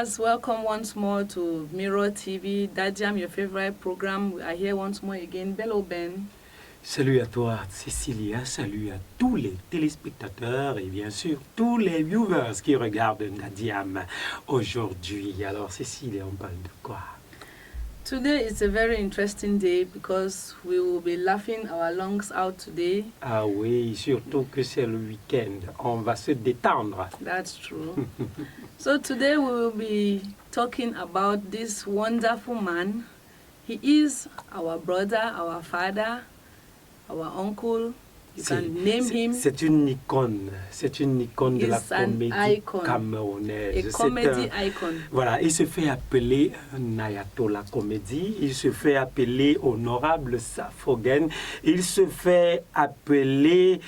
viewers, welcome once more to Mirror TV. Dadiam, your favorite program. We are here once more again. Bello Ben. Salut à toi, Cécilia. Salut à tous les téléspectateurs et bien sûr tous les viewers qui regardent Dadiam aujourd'hui. Alors, Cécilia, on parle de quoi? Today is a very interesting day because we will be laughing our lungs out today. Ah oui, surtout que c'est le week-end. On va se détendre. That's true. So today we will be talking about this wonderful man. He is our brother, our father, our uncle. You can name him. C'est une icône de la comédie camerounaise. A comedy icon. Voilà, il se fait appeler Nayatola Comédie, il se fait appeler Honorable Safogen, il se fait appeler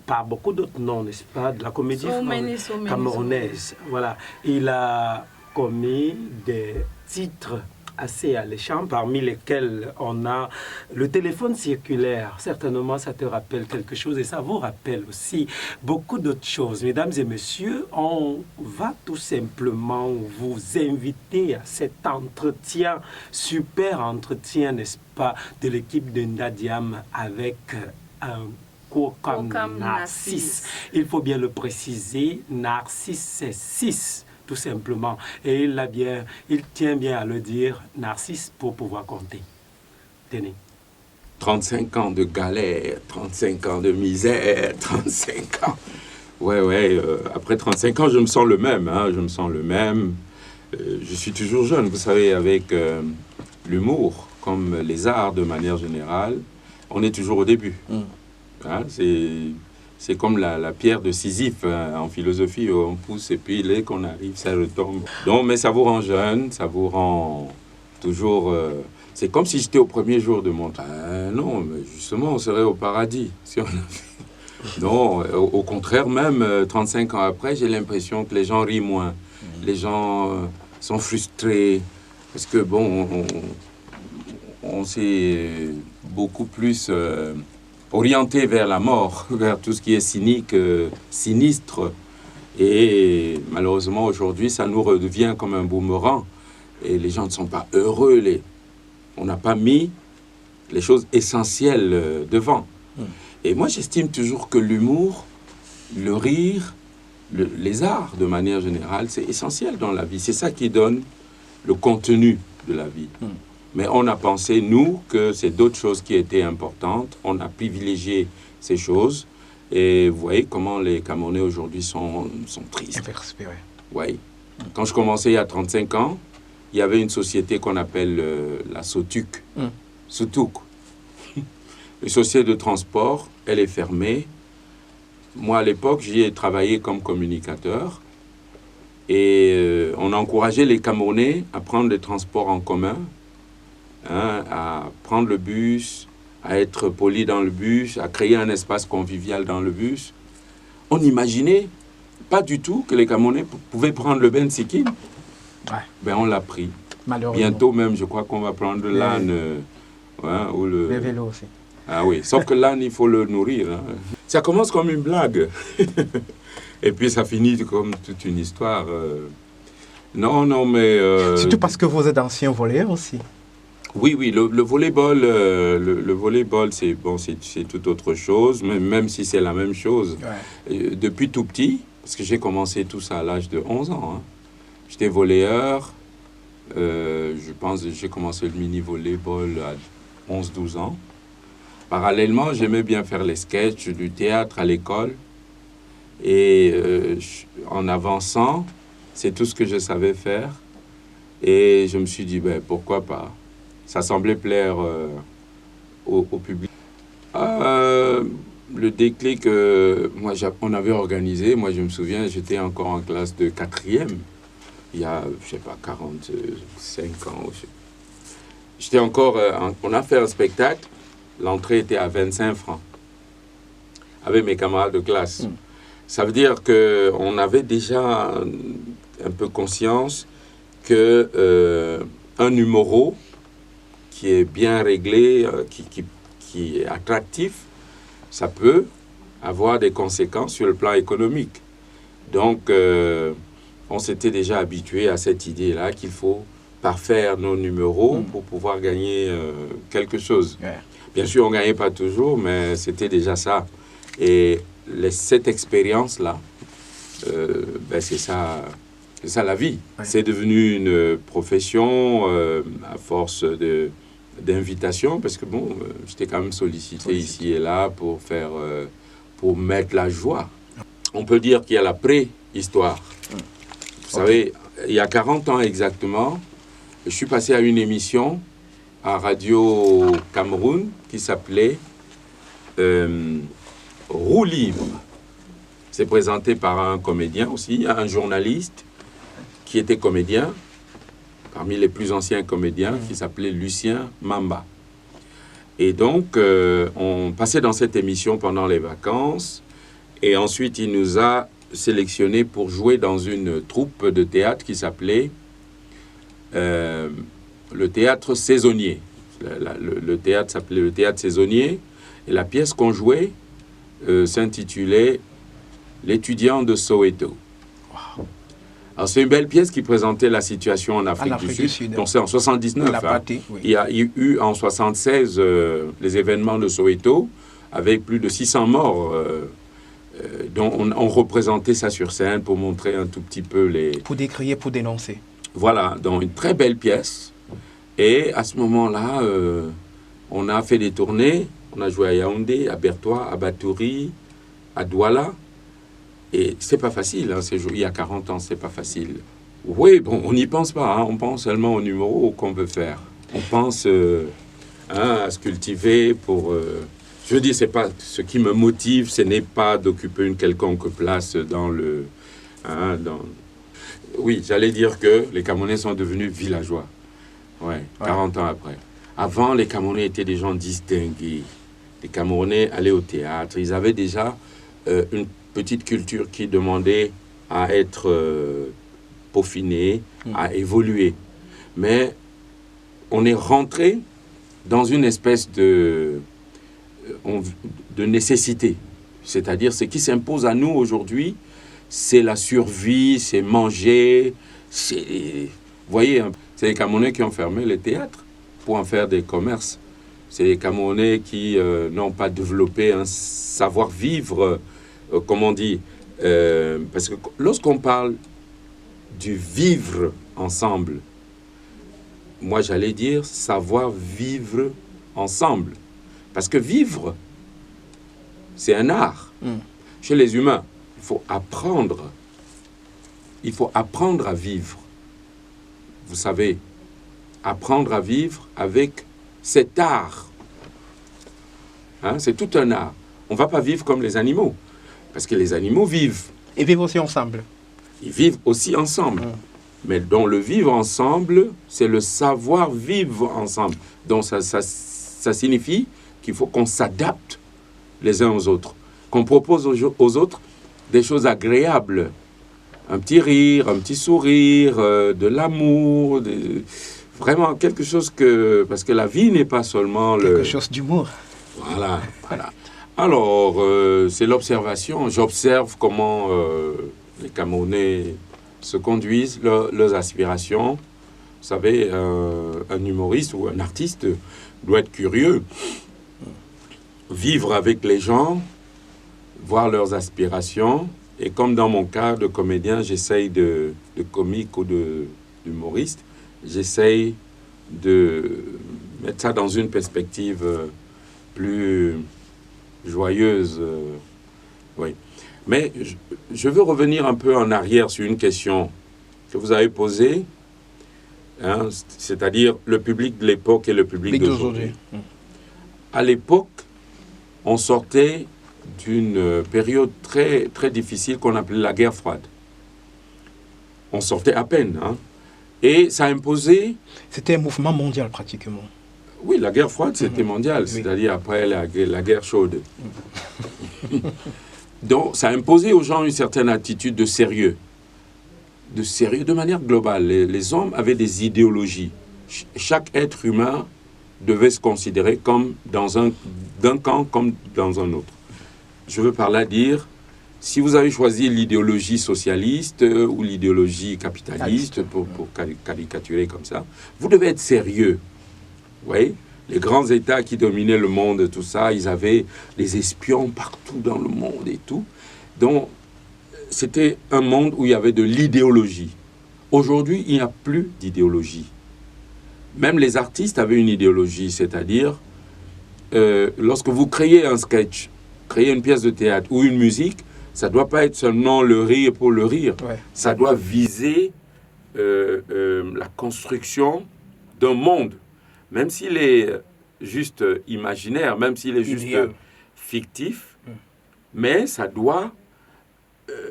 par beaucoup d'autres noms, n'est-ce pas, de la comédie camerounaise. Voilà, il a commis des titres assez alléchants, parmi lesquels on a le téléphone circulaire. Certainement, ça te rappelle quelque chose et ça vous rappelle aussi beaucoup d'autres choses. Mesdames et messieurs, on va tout simplement vous inviter à cet entretien, super entretien, n'est-ce pas, de l'équipe de Dadiam avec un Kokam Narcisse. Il faut bien le préciser, Narcisse c'est 6. Tout simplement. Et il tient bien à le dire, Narcisse, pour pouvoir compter. Tenez. 35 ans de galère, 35 ans de misère, 35 ans. Ouais, après 35 ans, je me sens le même, hein, je me sens le même. Je suis toujours jeune, vous savez, avec l'humour, comme les arts de manière générale, on est toujours au début. Hein, c'est comme la pierre de Sisyphe en philosophie, on pousse et puis dès qu'on arrive, ça retombe. Donc, mais ça vous rend jeune, ça vous rend toujours... c'est comme si j'étais au premier jour de mon temps. Non, mais justement, on serait au paradis. Si on avait... Non, au contraire, même 35 ans après, j'ai l'impression que les gens rient moins. Les gens sont frustrés. Parce que, bon, on s'est beaucoup plus... orienté vers la mort, vers tout ce qui est cynique, sinistre. Et malheureusement, aujourd'hui, ça nous revient comme un boomerang. Et les gens ne sont pas heureux. On n'a pas mis les choses essentielles devant. Et moi, j'estime toujours que l'humour, le rire, les arts, de manière générale, c'est essentiel dans la vie. C'est ça qui donne le contenu de la vie. Mais on a pensé, nous, que c'est d'autres choses qui étaient importantes. On a privilégié ces choses. Et vous voyez comment les Camerounais aujourd'hui sont tristes. Oui. Quand je commençais il y a 35 ans, il y avait une société qu'on appelle la SOTUC. SOTUC. Une société de transport, elle est fermée. Moi, à l'époque, j'y ai travaillé comme communicateur. Et on a encouragé les Camerounais à prendre les transports en commun. Hein, à prendre le bus, à être poli dans le bus, à créer un espace convivial dans le bus. On n'imaginait pas du tout que les Camerounais pouvaient prendre le Ben Sikin. Ouais. Ben on l'a pris. Bientôt même, je crois qu'on va prendre l'âne. Ou le vélo aussi. Ah oui, sauf que l'âne, il faut le nourrir. Hein. Ça commence comme une blague. Et puis ça finit comme toute une histoire. Non, mais... Surtout parce que vous êtes ancien volleyeur aussi. Oui, le volleyball, le volleyball, c'est bon, c'est tout autre chose, même si c'est la même chose. Ouais. Depuis tout petit, parce que j'ai commencé tout ça à l'âge de 11 ans. Hein. J'étais volleyeur, je pense que j'ai commencé le mini-volleyball à 11-12 ans. Parallèlement, j'aimais bien faire les sketchs, du théâtre à l'école. Et en avançant, c'est tout ce que je savais faire. Et je me suis dit, ben, pourquoi pas? Ça semblait plaire au public. Le déclic, on avait organisé, moi je me souviens, j'étais encore en classe de 4e, il y a, je sais pas, 45 ans. J'étais encore, on a fait un spectacle, l'entrée était à 25 francs, avec mes camarades de classe. Ça veut dire qu'on avait déjà un peu conscience que un numéro qui est bien réglé, qui est attractif, ça peut avoir des conséquences sur le plan économique. Donc, on s'était déjà habitué à cette idée-là qu'il faut parfaire nos numéros pour pouvoir gagner quelque chose. Ouais. Bien sûr, on ne gagnait pas toujours, mais c'était déjà ça. Et cette expérience-là, c'est ça la vie. Ouais. C'est devenu une profession à force d'invitation, parce que bon, j'étais quand même sollicité ici et là pour mettre la joie. On peut dire qu'il y a la préhistoire. Vous savez, il y a 40 ans exactement, je suis passé à une émission à Radio Cameroun qui s'appelait Roue libre. C'est présenté par un comédien aussi, un journaliste qui était comédien, parmi les plus anciens comédiens, qui s'appelait Lucien Mamba. Et donc, on passait dans cette émission pendant les vacances, et ensuite il nous a sélectionnés pour jouer dans une troupe de théâtre qui s'appelait le théâtre saisonnier. Le théâtre s'appelait le théâtre saisonnier, et la pièce qu'on jouait s'intitulait L'étudiant de Soweto. Wow. Alors c'est une belle pièce qui présentait la situation en Afrique du Sud. Donc c'est en 79. Oui. Il y a eu en 76 les événements de Soweto avec plus de 600 morts. Dont on représentait ça sur scène pour montrer un tout petit peu les... Pour décrier, pour dénoncer. Voilà, donc une très belle pièce. Et à ce moment-là, on a fait des tournées. On a joué à Yaoundé, à Bertois, à Batouri, à Douala. Et c'est pas facile, hein, il y a 40 ans, c'est pas facile. Oui, bon, on n'y pense pas, hein, on pense seulement aux numéros qu'on veut faire. On pense à se cultiver pour... je veux dire, c'est pas ce qui me motive, ce n'est pas d'occuper une quelconque place dans le... Oui, j'allais dire que les Camerounais sont devenus villageois. Ouais, 40 ans après. Avant, les Camerounais étaient des gens distingués. Les Camerounais allaient au théâtre. Ils avaient déjà une petite culture qui demandait à être peaufinée, à évoluer. Mais on est rentré dans une espèce de nécessité. C'est-à-dire, ce qui s'impose à nous aujourd'hui, c'est la survie, c'est manger. Vous voyez, c'est les Camerounais qui ont fermé les théâtres pour en faire des commerces. C'est les Camerounais qui n'ont pas développé un savoir-vivre, comme on dit. Parce que lorsqu'on parle du vivre ensemble, moi j'allais dire savoir vivre ensemble. Parce que vivre, c'est un art. Chez les humains, il faut apprendre. Il faut apprendre à vivre. Vous savez, apprendre à vivre avec cet art. Hein, c'est tout un art. On ne va pas vivre comme les animaux. Parce que les animaux vivent. Et vivent aussi ensemble. Ils vivent aussi ensemble. Mais dans le vivre ensemble, c'est le savoir vivre ensemble. Donc ça signifie qu'il faut qu'on s'adapte les uns aux autres. Qu'on propose aux autres des choses agréables. Un petit rire, un petit sourire, de l'amour, vraiment quelque chose que... Parce que la vie n'est pas seulement quelque chose d'humour. Voilà, voilà. Alors, c'est l'observation. J'observe comment les Camerounais se conduisent, leurs aspirations. Vous savez, un humoriste ou un artiste doit être curieux. Vivre avec les gens, voir leurs aspirations. Et comme dans mon cas de comédien, j'essaye de comique ou d'humoriste, j'essaye de mettre ça dans une perspective plus joyeuse. Oui. Mais je veux revenir un peu en arrière sur une question que vous avez posée, hein, c'est-à-dire le public de l'époque et le public d'aujourd'hui. À l'époque, on sortait d'une période très, très difficile qu'on appelait la guerre froide. On sortait à peine, hein. Et ça imposait... C'était un mouvement mondial, pratiquement. Oui, la guerre froide, c'était mondial, c'est-à-dire après la guerre chaude. Donc, ça imposait aux gens une certaine attitude de sérieux. De sérieux, de manière globale. Les hommes avaient des idéologies. Chaque être humain devait se considérer comme d'un camp comme dans un autre. Je veux par là dire si vous avez choisi l'idéologie socialiste ou l'idéologie capitaliste, pour caricaturer comme ça, vous devez être sérieux. Vous voyez ? Les grands États qui dominaient le monde, tout ça, ils avaient des espions partout dans le monde et tout. Donc, c'était un monde où il y avait de l'idéologie. Aujourd'hui, il n'y a plus d'idéologie. Même les artistes avaient une idéologie, c'est-à-dire, lorsque vous créez un sketch, créez une pièce de théâtre ou une musique, ça ne doit pas être seulement le rire pour le rire. Ouais. Ça doit viser la construction d'un monde. Même s'il est juste imaginaire, même s'il est juste fictif, mais ça doit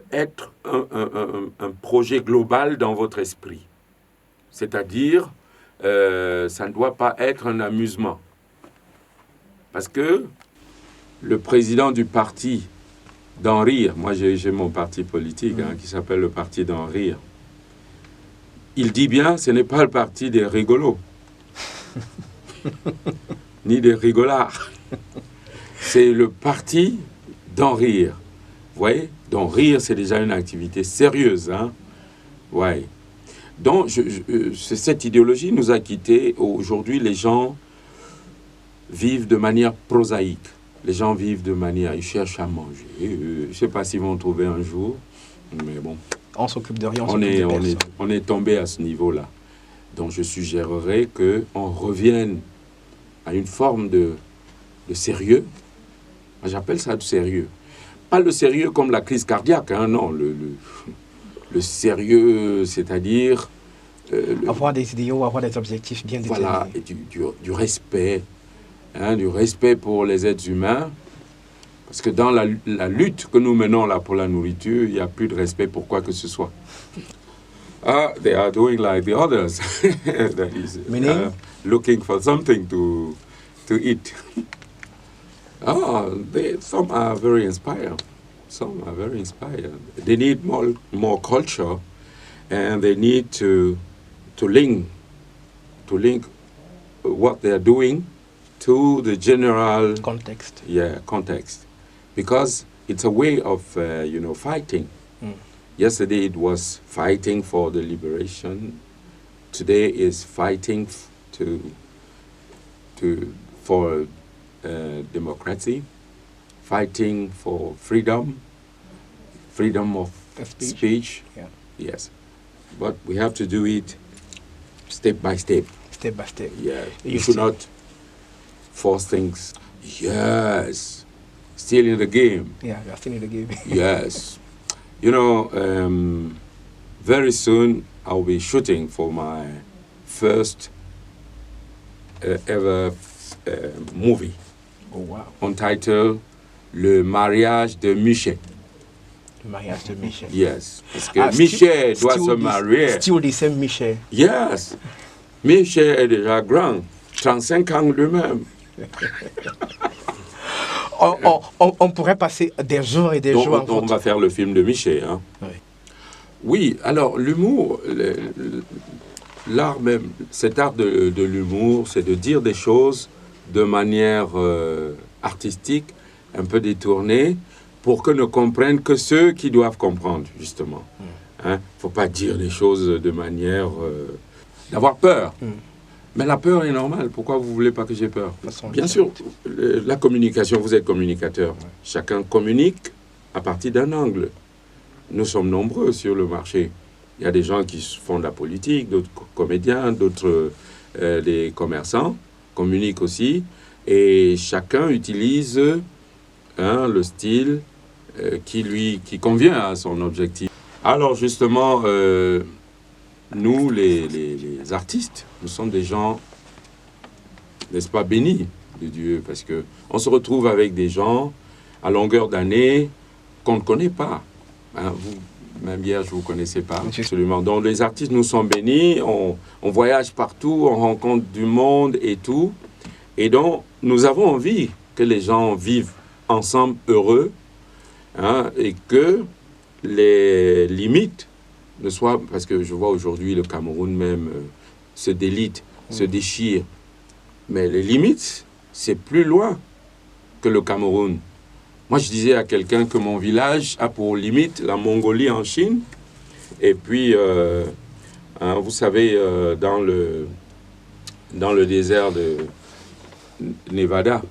être un projet global dans votre esprit. C'est-à-dire, ça ne doit pas être un amusement. Parce que le président du parti d'en rire, moi j'ai mon parti politique qui s'appelle le parti d'en rire, il dit bien, ce n'est pas le parti des rigolos. Ni des rigolards. C'est le parti d'en rire. Vous voyez ? D'en rire, c'est déjà une activité sérieuse. Hein? Ouais. Donc, cette idéologie nous a quittés. Aujourd'hui, les gens vivent de manière prosaïque. Les gens vivent de manière... Ils cherchent à manger. Je ne sais pas s'ils vont trouver un jour, mais bon. On s'occupe de rien, on est tombé à ce niveau-là. Donc, je suggérerais qu'on revienne à une forme de sérieux. J'appelle ça du sérieux. Pas le sérieux comme la crise cardiaque, hein, non. Le sérieux, c'est-à-dire... avoir des idéaux, avoir des objectifs bien déterminés. Voilà, et du respect. Hein, du respect pour les êtres humains. Parce que dans la lutte que nous menons là pour la nourriture, il n'y a plus de respect pour quoi que ce soit. They are doing like the others. That is, meaning? Looking for something to eat. Some are very inspired. Some are very inspired. They need more culture, and they need to link what they are doing to the general context. Yeah, context, because it's a way of fighting. Yesterday it was fighting for the liberation. Today is fighting for democracy, fighting for freedom of speech. Yeah. Yes, but we have to do it step by step. Step by step. Yeah, you should not force things. Yes, still in the game. Yeah, we are still in the game. Yes. You know, very soon I'll be shooting for my first ever movie. Oh, wow. Entitled Le mariage de Michel. Le mariage de Michel. Yes. Parce que Michel doit se marier. Still the same Michel. Yes. Michel est déjà grand. 35 ans lui-même. On pourrait passer des jours et des jours. On va faire le film de Michel. Hein. Oui, alors l'humour, l'art même, cet art de l'humour, c'est de dire des choses de manière artistique, un peu détournée, pour que ne comprennent que ceux qui doivent comprendre, justement. Il ne faut pas dire des choses de manière d'avoir peur. Mais la peur est normale. Pourquoi vous ne voulez pas que j'ai peur? Bien sûr, la communication, vous êtes communicateur. Ouais. Chacun communique à partir d'un angle. Nous sommes nombreux sur le marché. Il y a des gens qui font de la politique, d'autres comédiens, d'autres des commerçants communiquent aussi. Et chacun utilise le style qui convient à son objectif. Alors justement... nous, les artistes, nous sommes des gens, n'est-ce pas, bénis de Dieu, parce qu'on se retrouve avec des gens à longueur d'année qu'on ne connaît pas. Hein, vous, même hier, je ne vous connaissais pas. Absolument. Donc, les artistes, nous sommes bénis, on voyage partout, on rencontre du monde et tout. Et donc, nous avons envie que les gens vivent ensemble heureux, hein, et que les limites ne soit, parce que je vois aujourd'hui le Cameroun même se délite, se déchire. Mais les limites, c'est plus loin que le Cameroun. Moi, je disais à quelqu'un que mon village a pour limite la Mongolie en Chine. Et puis, vous savez, dans le désert de Nevada,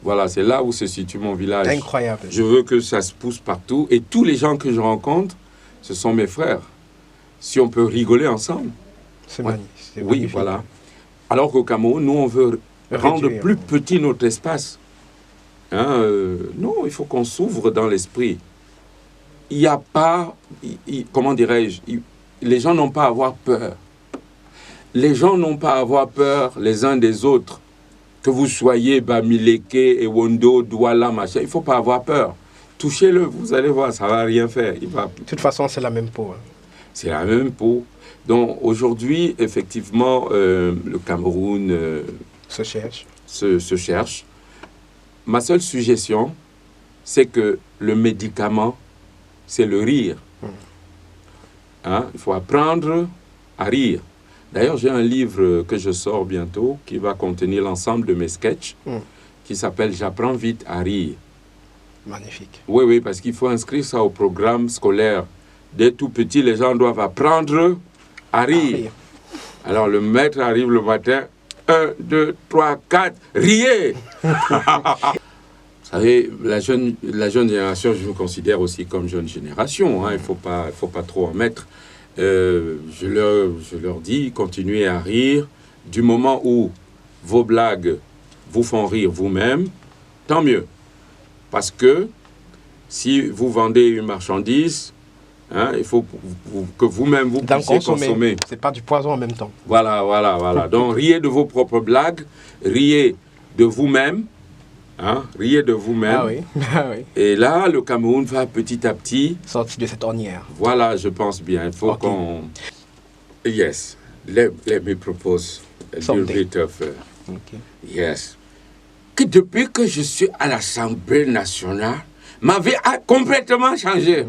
voilà, c'est là où se situe mon village. Incroyable. Je veux que ça se pousse partout. Et tous les gens que je rencontre, ce sont mes frères. Si on peut rigoler ensemble. C'est magnifique. Oui, voilà. Alors qu'au Cameroun, nous, on veut rendre plus petit notre espace. Non, il faut qu'on s'ouvre dans l'esprit. Il n'y a pas, comment dirais-je, les gens n'ont pas à avoir peur. Les gens n'ont pas à avoir peur les uns des autres. Que vous soyez Bamileke, Ewondo, Douala, machin, il ne faut pas avoir peur. Touchez-le, vous allez voir, ça ne va rien faire. De toute façon, c'est la même peau. C'est la même peau. Donc aujourd'hui, effectivement, le Cameroun se cherche. Ma seule suggestion, c'est que le médicament, c'est le rire. Il faut apprendre à rire. D'ailleurs, j'ai un livre que je sors bientôt qui va contenir l'ensemble de mes sketchs qui s'appelle « J'apprends vite à rire ». Magnifique. Oui, parce qu'il faut inscrire ça au programme scolaire. Dès tout petit, les gens doivent apprendre à rire. Alors, le maître arrive le matin, 1, 2, 3, 4, riez. Vous savez, la jeune génération, je me considère aussi comme jeune génération. Il ne faut pas trop en mettre. Je leur dis, continuez à rire. Du moment où vos blagues vous font rire vous-même, tant mieux. Parce que si vous vendez une marchandise, il faut que vous-même vous puissiez consommer. Ce n'est pas du poison en même temps. Voilà. Donc, riez de vos propres blagues, riez de vous-même. Riez de vous-même. Ah oui. Et là, le Cameroun va petit à petit sortir de cette ornière. Voilà, je pense bien. Il faut qu'on... Yes. Let me propose a little bit of... Yes. Que depuis que je suis à l'Assemblée nationale, ma vie a complètement changé.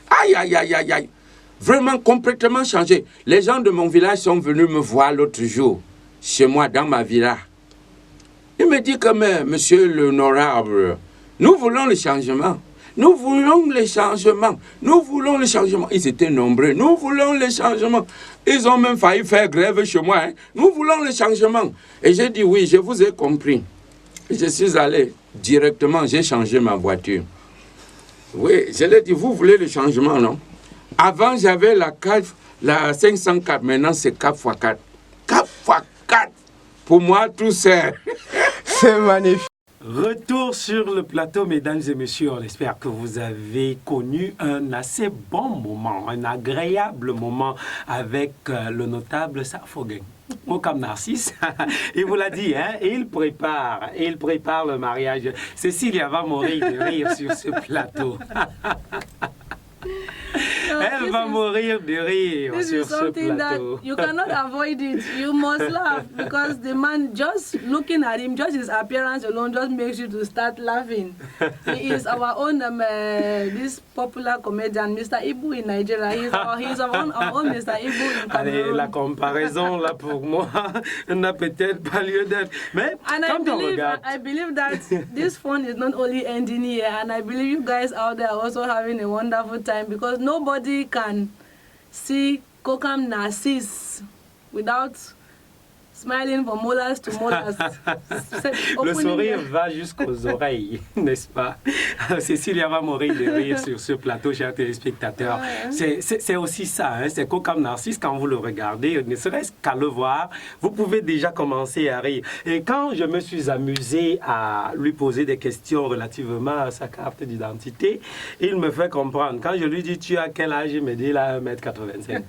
Aïe. Vraiment complètement changé. Les gens de mon village sont venus me voir l'autre jour, chez moi, dans ma villa. Il me dit que, monsieur l'honorable, nous voulons le changement. Nous voulons le changement. Nous voulons le changement. Ils étaient nombreux. Nous voulons le changement. Ils ont même failli faire grève chez moi. Nous voulons le changement. Et j'ai dit oui, je vous ai compris. Je suis allé directement, j'ai changé ma voiture. Oui, je l'ai dit, vous voulez le changement, non? Avant, j'avais la 504. Maintenant, c'est 4x4. 4x4. Pour moi, tout c'est... C'est magnifique. Retour sur le plateau, mesdames et messieurs. On espère que vous avez connu un assez bon moment, un agréable moment avec le notable Sarfogen. Mokam Narcisse, il vous l'a dit, il prépare le mariage. Cécilia va mourir de rire sur ce plateau. Elle va mourir de rire sur ce plateau. You cannot avoid it. You must laugh because the man, just looking at him, just his appearance alone just makes you to start laughing. He is our own, this popular comedian, Mr. Ibu in Nigeria. He's our own Mr. Ibu in Cameroon. Allez, la comparaison là pour moi n'a peut-être pas lieu d'être. Mais quand on regarde... I believe that this fun is not only ending here, and I believe you guys out there are also having a wonderful time because nobody can see Kokam Narcisse without smiling from molars to molars. Le sourire va jusqu'aux oreilles, n'est-ce pas? Cécilia va mourir de rire sur ce plateau, chers téléspectateurs. C'est aussi ça, c'est Kokam Narcisse, quand vous le regardez, ne serait-ce qu'à le voir, vous pouvez déjà commencer à rire. Et quand je me suis amusé à lui poser des questions relativement à sa carte d'identité, il me fait comprendre. Quand je lui dis, tu as quel âge? Il me dit, il a 1m85.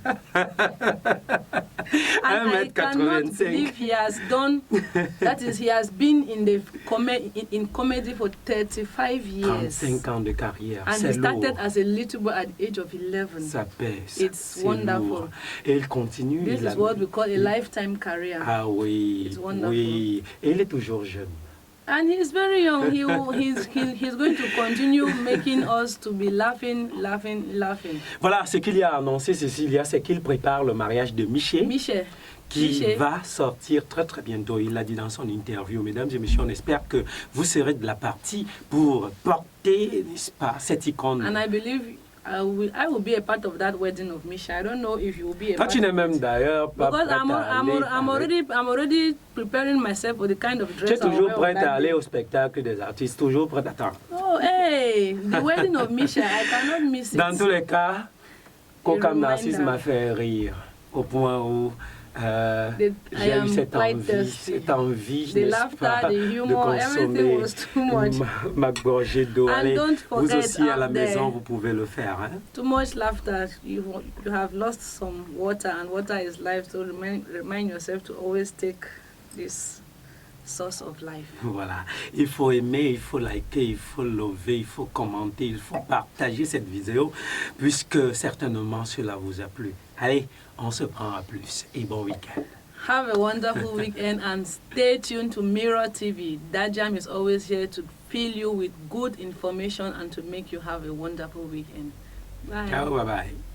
1m85. He has done, that is, he has been in comedy for 35 years. 35 ans de carrière. And he started as a little boy at the age of 11. Ça pèse. It's wonderful. Lourd. Et il continue. This is what we call a lifetime career. Ah oui. It's wonderful. Oui. Et il est toujours jeune. And he's very young. He's going to continue making us to be laughing. Voilà, ce qu'il y a annoncé, Cécilia, c'est qu'il prépare le mariage de Miché. qui va sortir très très bientôt. Il l'a dit dans son interview. Mesdames et messieurs, on espère que vous serez de la partie pour porter, n'est-ce pas, cette icône. And I believe I will be a part of that wedding of Misha. I don't know if you will be a part. Toi, tu n'es même d'ailleurs pas Because prête I'm already preparing myself for the kind of dress. Tu es toujours prête à aller au spectacle des artistes, toujours prête à attendre. Oh, hey, the wedding of Misha, I cannot miss it. Dans tous les cas, Kokam Narcisse m'a fait rire au point où j'ai eu cette envie, n'est-ce pas, de consommer ma gorgée d'eau. Allez, vous aussi à la maison, vous pouvez le faire. Hein? Too much laughter, you have lost some water, and water is life, so remind yourself to always take this source of life. Voilà, il faut aimer, il faut liker, il faut lever, il faut commenter, il faut partager cette vidéo, puisque certainement cela vous a plu. Allez, on se prend à plus et bon week-end. Have a wonderful weekend and stay tuned to Mirror TV. Dajam is always here to fill you with good information and to make you have a wonderful weekend. Bye. Ciao, bye-bye.